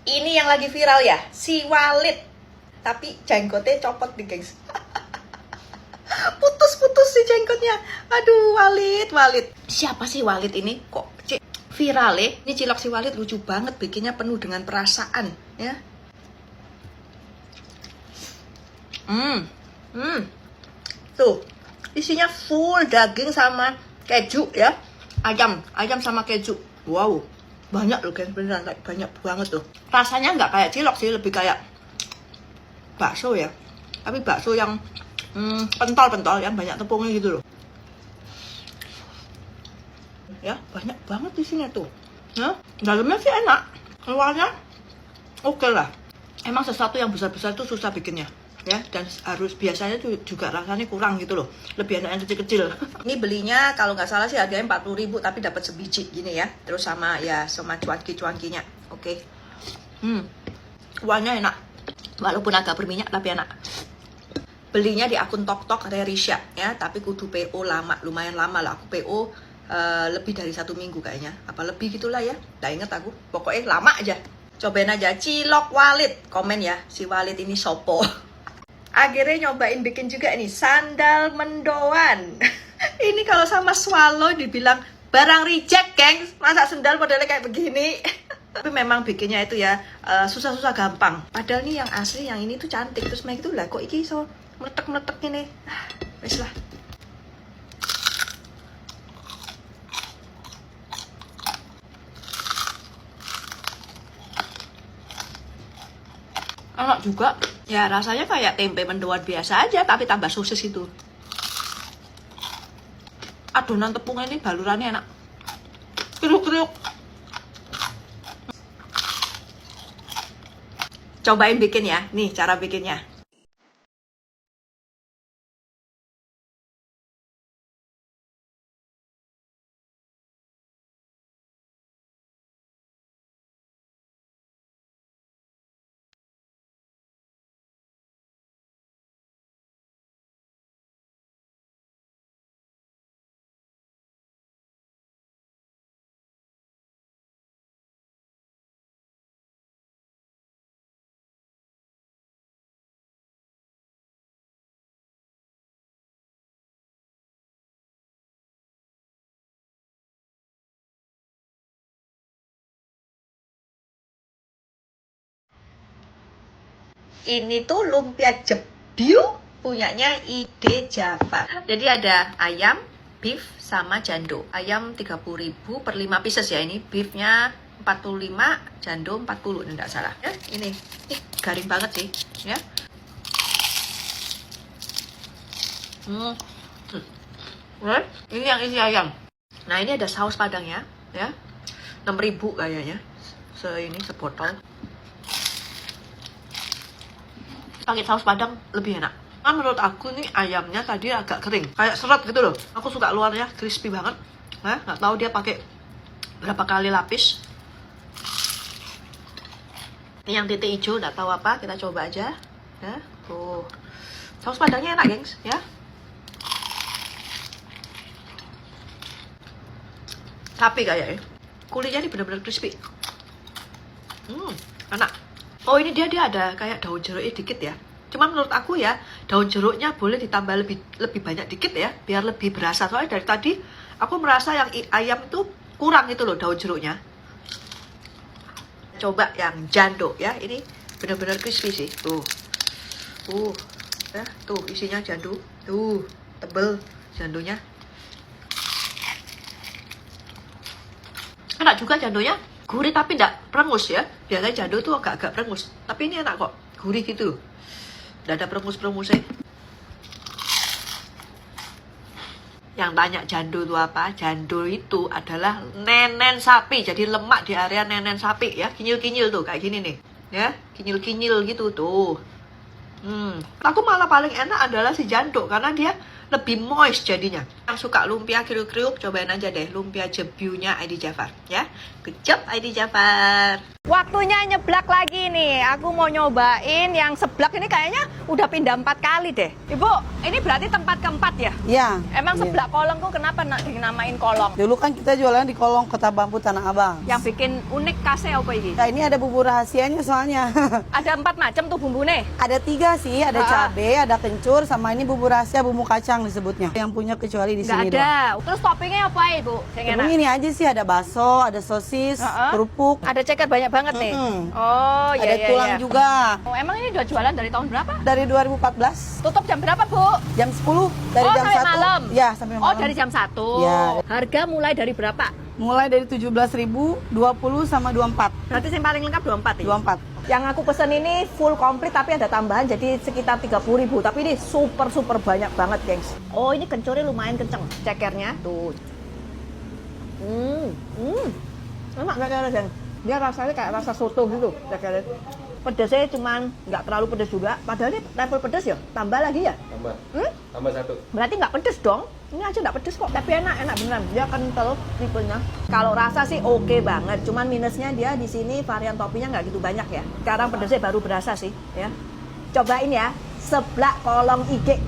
Ini yang lagi viral ya, si Walid. Tapi jenggotnya copot nih, gengs. Putus-putus si jenggotnya. Aduh, Walid. Siapa sih Walid ini? Kok viral ya? Ini cilok si Walid lucu banget, bikinnya penuh dengan perasaan, ya. Tuh, isinya full daging sama keju ya. Ayam sama keju. Wow, banyak loh guys, beneran banyak banget tuh. Rasanya nggak kayak cilok sih, lebih kayak bakso ya. Tapi bakso yang pentol-pentol, yang banyak tepungnya gitu loh. Ya, banyak banget di sini tuh. Ya, dalamnya sih enak, luarnya oke lah. Emang sesuatu yang besar-besar tuh susah bikinnya. Ya, dan harus biasanya juga rasanya kurang gitu loh, lebih enak yang kecil-kecil. Ini belinya kalau nggak salah sih harganya 40.000 tapi dapat sebiji gini ya, terus sama cuanki-cuankinya. Oke. Kuahnya enak walaupun agak berminyak tapi enak. Belinya di akun TokTok Rerisha ya, tapi kudu PO lama, lumayan lama lah. Aku PO lebih dari 1 minggu kayaknya, apa lebih gitulah ya, nggak inget aku, pokoknya lama aja. Cobain aja cilok Walid, komen ya si Walid ini sopo. Akhirnya nyobain bikin juga nih sandal mendoan. Ini kalau sama swallow dibilang barang reject, gengs. Masa sandal modelnya kayak begini. Tapi memang bikinnya itu ya susah-susah gampang. Padahal nih yang asli, yang ini tuh cantik. Terus mereka itu lah kok iki so meletek-meletek ini. Wes lah. Enak juga. Ya rasanya kayak tempe mendoan biasa aja, tapi tambah sosis itu. Adonan tepungnya ini balurannya enak. Kriuk-kriuk. Cobain bikin ya. Nih cara bikinnya. Ini tuh lumpia jebil punyanya Ide Java. Jadi ada ayam, beef, sama jando. Ayam 30.000 per 5 pieces ya ini. Beefnya 45, jando 40, enggak salah. Ya, ini garing banget sih, ya. Ini yang isi ayam. Nah, ini ada saus padangnya, ya. 6.000 kayaknya. Sebotol. Pakai saus padang lebih enak. Nah, menurut aku nih ayamnya tadi agak kering, kayak seret gitu loh. Aku suka luarnya crispy banget. Nah, nggak tahu dia pakai berapa kali lapis. Ini yang titik hijau, nggak tahu apa. Kita coba aja. Ya, tuh. Saus padangnya enak, gengs. Ya. Tapi kayaknya kulitnya ini benar-benar crispy. Enak. Oh, ini dia ada kayak daun jeruknya dikit ya. Cuma menurut aku ya, daun jeruknya boleh ditambah lebih banyak dikit ya, biar lebih berasa. Soalnya dari tadi aku merasa yang ayam itu kurang gitu loh daun jeruknya. Coba yang jando ya, ini benar-benar crispy sih. Tuh. Ya, tuh isinya jando. Tuh, tebel jandonya. Enak juga jandonya. Gurih tapi tidak perengus ya. Biasanya jando tuh agak-agak perengus. Tapi ini enak kok. Gurih gitu loh. Tidak ada perengus-perengusnya. Yang tanya jando itu apa? Jando itu adalah nenen sapi. Jadi lemak di area nenen sapi ya. Kinyil-kinyil tuh kayak gini nih. Ya, kinyil-kinyil gitu tuh. Aku malah paling enak adalah si jando. Karena dia lebih moist jadinya. Yang suka lumpia kriuk-kriuk, cobain aja deh lumpia jebyunya Aidi Jafar ya. Good job Aidi Jafar. Waktunya nyeblak lagi nih. Aku mau nyobain yang seblak ini kayaknya udah pindah 4 kali deh. Ibu, ini berarti tempat keempat ya? Iya. Emang seblak kolong tuh kenapa dinamain kolong? Dulu kan kita jualan di kolong Kota Bambu Tanah Abang. Yang bikin unik khasnya apa ini? Nah, ini ada bumbu rahasianya soalnya. Ada 4 macam tuh bumbune. Ada 3 sih, ada cabai, ada kencur, sama ini bumbu rahasia bumbu kacang disebutnya. Yang punya kecuali di sini doang. Ada. Terus toppingnya apa ya, Bu? Yang enak. Ini aja sih, ada bakso, ada sosis, kerupuk. Ada ceker banyak banget nih. Oh, iya, ada tulang juga. Oh, emang ini udah jualan dari tahun berapa? Dari 2014. Tutup jam berapa, Bu? Jam 10 dari jam sampai 1. malam? Ya, sampai malam. Oh, dari jam 1? Ya. Harga mulai dari berapa? Mulai dari 17.000, 20 sama 24. Berarti yang paling lengkap 24 ya? 24. Yang aku pesen ini full komplit tapi ada tambahan jadi sekitar 30.000. Tapi ini super banyak banget, gengs. Oh, ini kencurnya lumayan kenceng. Cekernya tuh. Enak cekernya, gengs. Dia rasanya kayak rasa soto gitu cekernya. Pedasnya cuman nggak terlalu pedas juga. Padahal ini level pedas ya. Tambah lagi ya? Tambah. Tambah 1. Berarti nggak pedes dong? Ini aja nggak pedes kok. Tapi enak beneran. Dia kental tipenya. Kalau rasa sih oke banget. Cuman minusnya dia di sini varian toppingnya nggak gitu banyak ya. Sekarang pedasnya baru berasa sih ya. Cobain ya. Seblak kolong IG.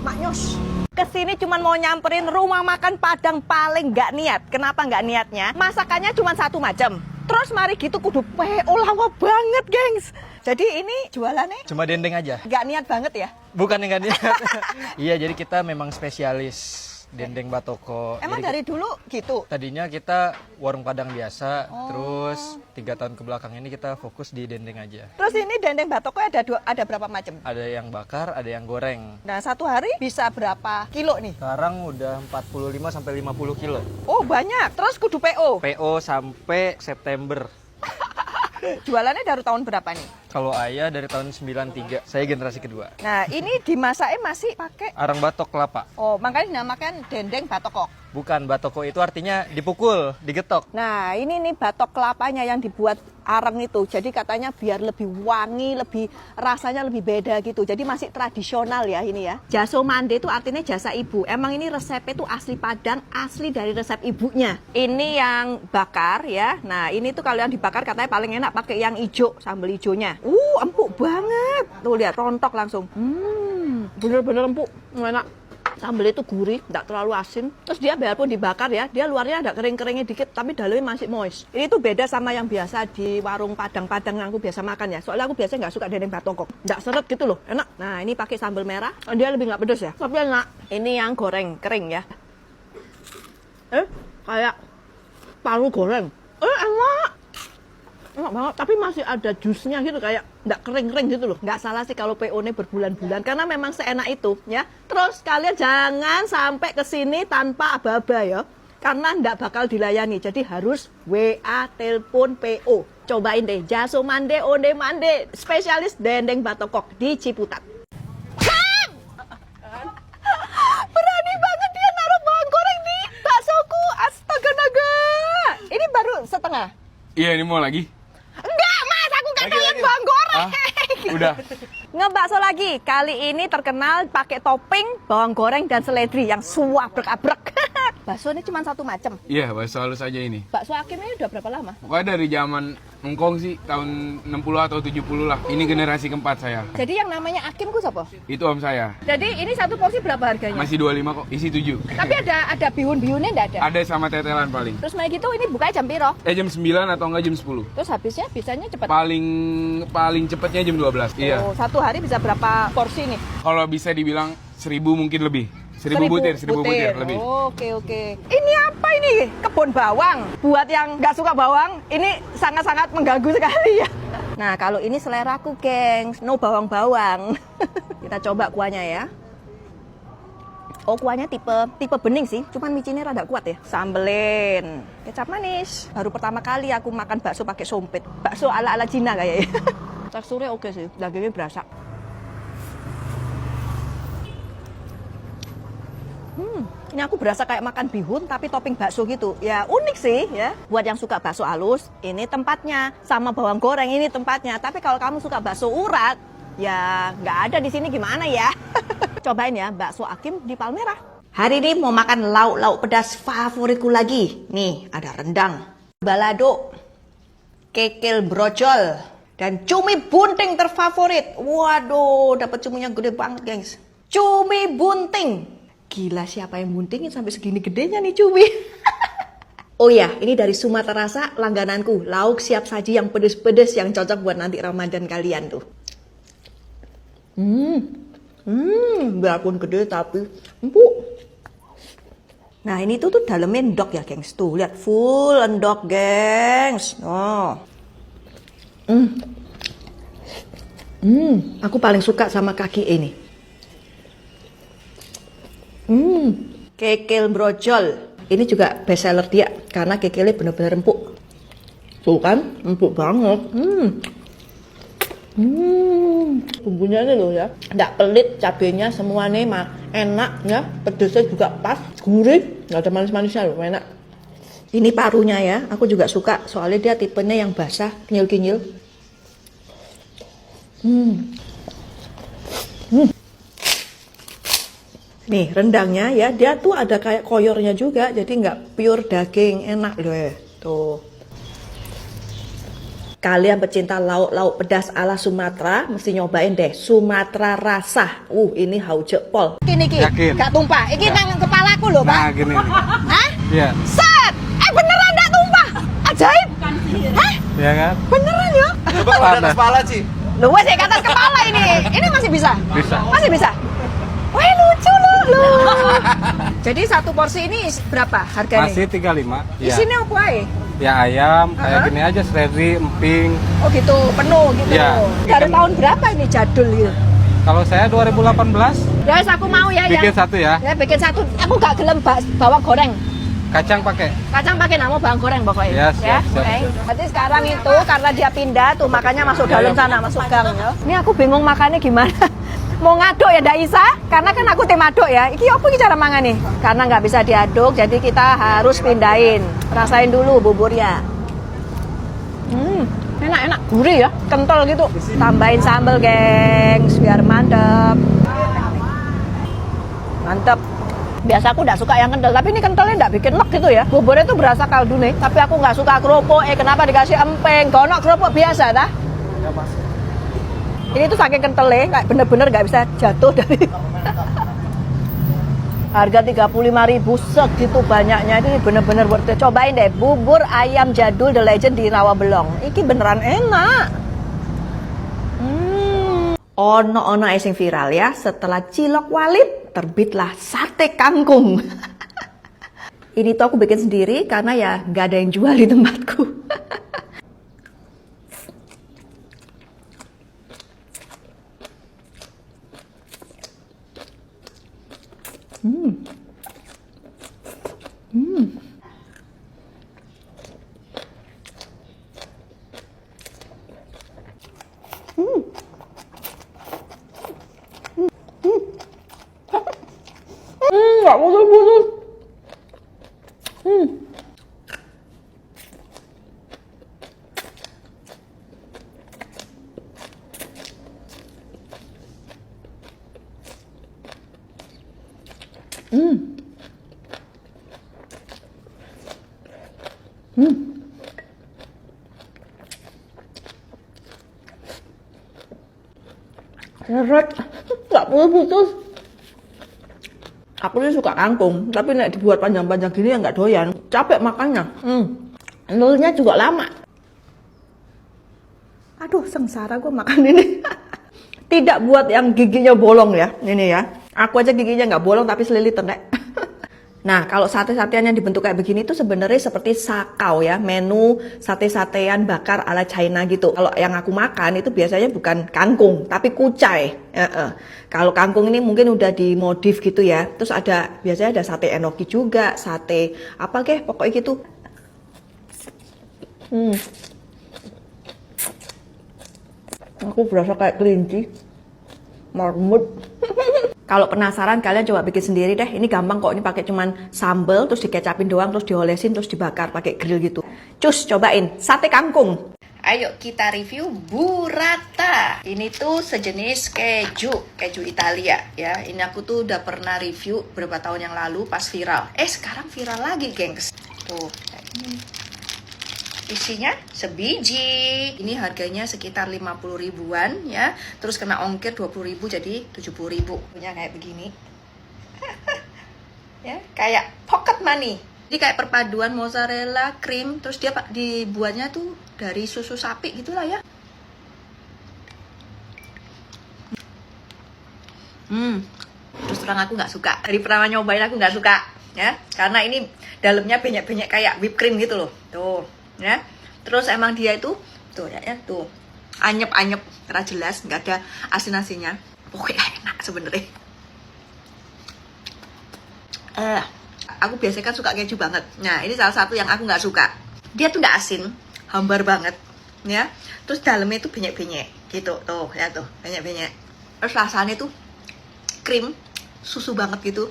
Maknyos. Kesini cuma mau nyamperin rumah makan Padang paling nggak niat. Kenapa nggak niatnya? Masakannya cuma 1 macam. Terus mari gitu kudu PO lama banget, gengs. Jadi ini jualannya cuma dendeng aja. nggak niat banget ya? Bukan yang nggak niat. Iya, jadi kita memang spesialis dendeng batoko. Emang Jadi dari dulu gitu? tadinya kita warung Padang biasa, terus 3 tahun kebelakang ini kita fokus di dendeng aja. Terus ini dendeng batoko ada berapa macam? Ada yang bakar, ada yang goreng. Nah, satu hari bisa berapa kilo nih? Sekarang udah 45 sampai 50 kilo. Oh, banyak. Terus kudu PO. PO sampai September. Jualannya dari tahun berapa nih? Kalau ayah dari tahun 93, saya generasi kedua. Nah, ini dimasaknya masih pakai. Arang batok kelapa. Oh, makanya dinamakan dendeng batoko. Bukan, batoko itu artinya dipukul, digetok. Nah, ini nih batok kelapanya yang dibuat areng itu. Jadi katanya biar lebih wangi, rasanya lebih beda gitu. Jadi masih tradisional ya ini ya. Jaso mande itu artinya jasa ibu. Emang ini resepnya itu asli Padang, asli dari resep ibunya. Ini yang bakar ya. Nah, ini tuh kalau yang dibakar katanya paling enak pakai yang hijau, sambal hijaunya. Empuk banget. Tuh lihat, rontok langsung. Bener-bener empuk, enak. Sambal itu gurih, nggak terlalu asin. Terus dia biarpun dibakar ya, dia luarnya ada kering-keringnya dikit, tapi dalamnya masih moist. Ini tuh beda sama yang biasa di warung Padang-Padang yang aku biasa makan ya. Soalnya aku biasanya nggak suka dendeng batoko. Nggak seret gitu loh, enak. Nah, ini pakai sambal merah, dia lebih nggak pedes ya. Tapi enak. Ini yang goreng, kering ya. Kayak paru goreng. Enak. Enak banget, tapi masih ada jusnya gitu, kayak nggak kering-kering gitu loh. Nggak salah sih kalau PO-nya berbulan-bulan, karena memang seenak itu ya. Terus kalian jangan sampai ke sini tanpa aba-aba ya, karena nggak bakal dilayani. Jadi harus WA, telepon, PO. Cobain deh, Jaso Mande, Onde Mande, spesialis dendeng batokok di Ciputat. Berani banget dia naruh bawang goreng di baksoku, astaga naga. Ini baru setengah. Iya, ini mau lagi. Enggak, Mas, aku gak doyan bawang goreng. Udah. Ngebakso lagi. Kali ini terkenal pakai topping bawang goreng dan seledri yang suabrek-abrek. Bakso ini cuma 1 macam. Iya, bakso halus aja ini. Bakso Hakim ini udah berapa lama? Pokoknya dari zaman Engkong sih, tahun 60 atau 70 lah. Ini generasi keempat saya. Jadi yang namanya Hakim ku siapa? Itu om saya. Jadi ini 1 porsi berapa harganya? Masih 25 kok, isi 7. Tapi ada bihun-bihunnya enggak ada? Ada sama tetelan paling. Terus kayak gitu ini bukanya jam piro? Jam 9 atau enggak jam 10. Terus habisnya bisanya cepat? Paling cepatnya jam 12. Iya. Oh, 1 hari bisa berapa porsi nih? Kalau bisa dibilang 1000 mungkin lebih. 1000 butir lebih. Oke. Ini apa ini? Kebun bawang. Buat yang nggak suka bawang, ini sangat-sangat mengganggu sekali ya. Nah, kalau ini seleraku, gengs. No bawang-bawang. Kita coba kuahnya ya. Oh, kuahnya tipe bening sih, cuman micinnya rada kuat ya. Sambelin. Kecap manis. Baru pertama kali aku makan bakso pakai sumpit. Bakso ala-ala Cina kayaknya. Teksturnya oke sih, dagingnya berasa. Ini aku berasa kayak makan bihun tapi topping bakso gitu. Ya unik sih ya. Buat yang suka bakso halus, ini tempatnya. Sama bawang goreng ini tempatnya. Tapi kalau kamu suka bakso urat, Ya nggak ada di sini gimana ya? Cobain ya bakso Akim di Palmerah. Hari ini mau makan lauk-lauk pedas favoritku lagi. Nih ada rendang, balado, kekel brojol, dan cumi bunting terfavorit. Waduh, dapat cuminya gede banget, gengs. Cumi bunting. Gila, siapa yang buntingin sampai segini gedenya nih cumi? Oh ya, ini dari Sumatera Rasa, langgananku. Lauk siap saji yang pedes-pedes yang cocok buat nanti Ramadan kalian tuh. Biarpun gede tapi empuk. Nah ini tuh dalamnya endok ya, gengs. Tuh lihat full endok, gengs. Oh. Aku paling suka sama kaki ini. Kekel brojol. Ini juga best seller dia karena kekelnya bener-bener empuk. Tuh kan, empuk banget. Bumbunya ini loh ya, nggak pelit, cabenya semuanya mah enak ya, pedesnya juga pas, gurih, nggak ada manis-manisnya loh, enak. Ini parunya ya, aku juga suka soalnya dia tipenya yang basah, kinyil-kinyil. Nih rendangnya ya, dia tuh ada kayak koyornya juga, jadi nggak pure daging, enak loh ya. Tuh. Kalian pecinta lauk-lauk pedas ala Sumatera, mesti nyobain deh Sumatera Rasa. Ini hauce pol. Ini Yakin? gak tumpah. Ini nang kepalaku loh, Pak. Nah, gini nih. Hah? Iya. Set! Beneran gak tumpah. Ajaib. Hah? Iya kan? Beneran ya? Coba kalau di atas kepala sih. Lu wes ke atas kepala ini. Ini masih bisa? Bisa. Masih bisa? Wah lucu loh. Jadi satu porsi ini berapa harganya? Masih 35. Isinya apa aja? Ya ayam, kayak gini aja, seledri, emping. Oh gitu, penuh gitu. Iya. Dari tahun berapa ini jadul gitu? Kalau saya 2018, Ya, aku mau ya. bikin ya. satu ya. Ya, bikin satu. Aku gak gelem bawang goreng. Kacang pakai. Kacang pakai nama bawang goreng pokoknya. Ya, siap, siap. Oke. Berarti sekarang itu karena dia pindah tuh makanya masuk dalam sana, masuk gang ya. Ini aku bingung makannya gimana. Mau ngaduk ya ndak Isa? Karena kan aku tim aduk ya. Iki apa iki cara mangan nih? Karena nggak bisa diaduk, jadi kita harus pindahin. Rasain dulu buburnya. Enak-enak, gurih ya, kental gitu. Tambahin sambal, gengs, biar mantep. Mantep. Biasa aku nggak suka yang kental, tapi ini kentalnya nggak bikin nek gitu ya. Buburnya tuh berasa kaldu nih, tapi aku nggak suka kerupuk. Kenapa dikasih empeng? Gonok kerupuk biasa dah. Ini tuh saking kentalnya, kayak bener-bener nggak bisa jatuh dari. Harga 35.000 segitu banyaknya, ini bener-bener worth it. Cobain deh, bubur ayam jadul The Legend di Rawabelong. Ini beneran enak. Ono sing viral ya, setelah cilok walip, terbitlah sate kangkung. Ini tuh aku bikin sendiri karena ya nggak ada yang jual di tempatku. Nggak putus-putus. Seret, nggak putus-putus. Aku sih suka kangkung, tapi nek dibuat panjang-panjang gini ya nggak doyan. Capek makannya. Nulnya juga lama. Aduh, sengsara gue makan ini. Tidak buat yang giginya bolong ya, ini ya. Aku aja giginya nggak bolong tapi selilit nek. Nah, kalau sate-satean yang dibentuk kayak begini tuh sebenarnya seperti sakau ya, menu sate-satean bakar ala China gitu. Kalau yang aku makan itu biasanya bukan kangkung, tapi kucai. Kalau kangkung ini mungkin udah dimodif gitu ya. Terus biasanya ada sate enoki juga, sate apa kek, pokoknya gitu. Aku berasa kayak kelinci, marmut. Kalau penasaran kalian coba bikin sendiri deh. Ini gampang kok, ini pakai cuman sambal, terus dikecapin doang, terus diolesin, terus dibakar pakai grill gitu. Cus, cobain sate kangkung. Ayo kita review burrata. Ini tuh sejenis keju Italia ya. Ini aku tuh udah pernah review beberapa tahun yang lalu pas viral. Sekarang viral lagi, gengs. Tuh, kayak ini. Isinya sebiji. Ini harganya sekitar 50 ribuan ya. Terus kena ongkir 20 ribu jadi 70 ribu. Punya kayak begini. Ya, kayak pocket money. Jadi kayak perpaduan mozzarella, krim, terus dia dibuatnya tuh dari susu sapi gitulah ya. Terus terang aku nggak suka. Dari pertama nyobain aku nggak suka ya, karena ini dalamnya banyak-banyak kayak whipped cream gitu loh. Tuh, ya. Terus emang dia itu tuh ya, tuh anyep-anyep, karena jelas nggak ada asin-asinnya. Pokoknya enak sebenarnya. Aku biasanya kan suka keju banget. Nah, ini salah satu yang aku nggak suka. Dia tuh nggak asin, hambar banget, ya. Terus dalamnya tuh banyak-banyak, gitu. Tuh, ya tuh, banyak-banyak. Terus rasanya tuh krim, susu banget gitu.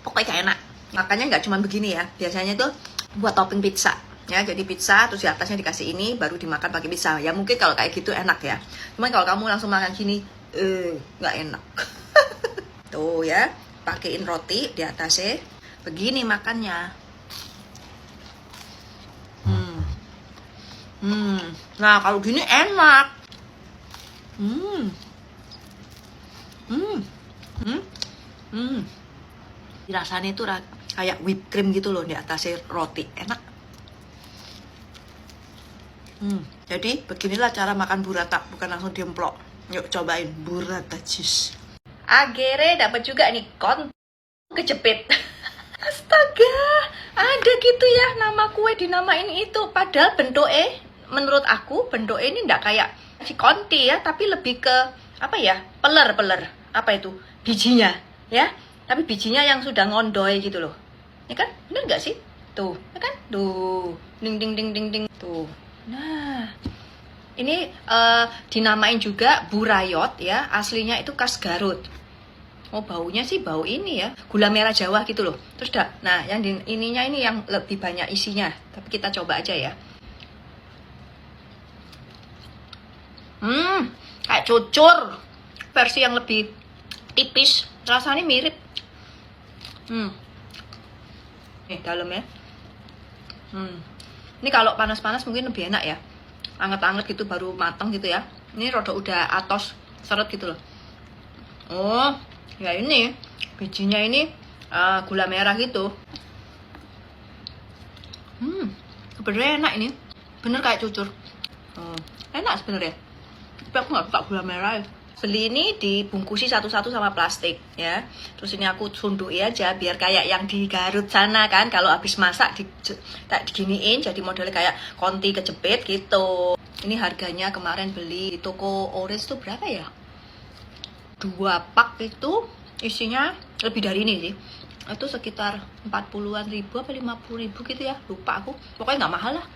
Pokoknya gak enak. Makanya nggak cuma begini ya. Biasanya tuh buat topping pizza, ya. Jadi pizza, terus di atasnya dikasih ini, baru dimakan pakai pizza. Ya mungkin kalau kayak gitu enak ya. Cuman kalau kamu langsung makan gini, nggak enak. Tuh ya, pakein roti di atasnya. Begini makannya. Nah, kalau gini enak. Rasanya itu kayak whipped cream gitu loh di atasnya roti. Enak. Jadi beginilah cara makan burrata, bukan langsung diemplok. Yuk cobain burrata cheese. Akhirnya dapat juga nih kejepit. Astaga, ada gitu ya nama kue dinamain itu. Padahal bentuknya, menurut aku bentuknya ini nggak kayak si Conti ya, tapi lebih ke apa ya, peler, apa itu, bijinya ya. Tapi bijinya yang sudah ngondoy gitu loh, ya kan? Bener nggak sih? Tuh, ya kan? Tuh, ding ding ding ding ding tuh. Nah, ini dinamain juga burayot ya. Aslinya itu khas Garut. Oh, baunya sih bau ini ya, gula merah Jawa gitu loh. Terus nah yang ininya ini yang lebih banyak isinya. Tapi kita coba aja ya. Kayak cucur, versi yang lebih tipis. Rasanya mirip. Nih dalamnya. Ini kalau panas-panas mungkin lebih enak ya. Anget-anget gitu baru matang gitu ya. Ini rada udah atos, seret gitu loh. Oh, ya ini bijinya ini gula merah gitu. Sebenarnya enak ini, bener kayak cucur. Enak sebenarnya. Tapi aku nggak suka gula merah. Beli ini dibungkusi satu-satu sama plastik ya. Terus ini aku sundui aja biar kayak yang di Garut sana kan. Kalau habis masak diginiin jadi modelnya kayak Conti kejepit gitu. Ini harganya kemarin beli di toko Orange tuh berapa ya? 2 pak itu isinya lebih dari ini sih. Itu sekitar 40-an ribu apa 50 ribu gitu ya, lupa aku. Pokoknya nggak mahal lah.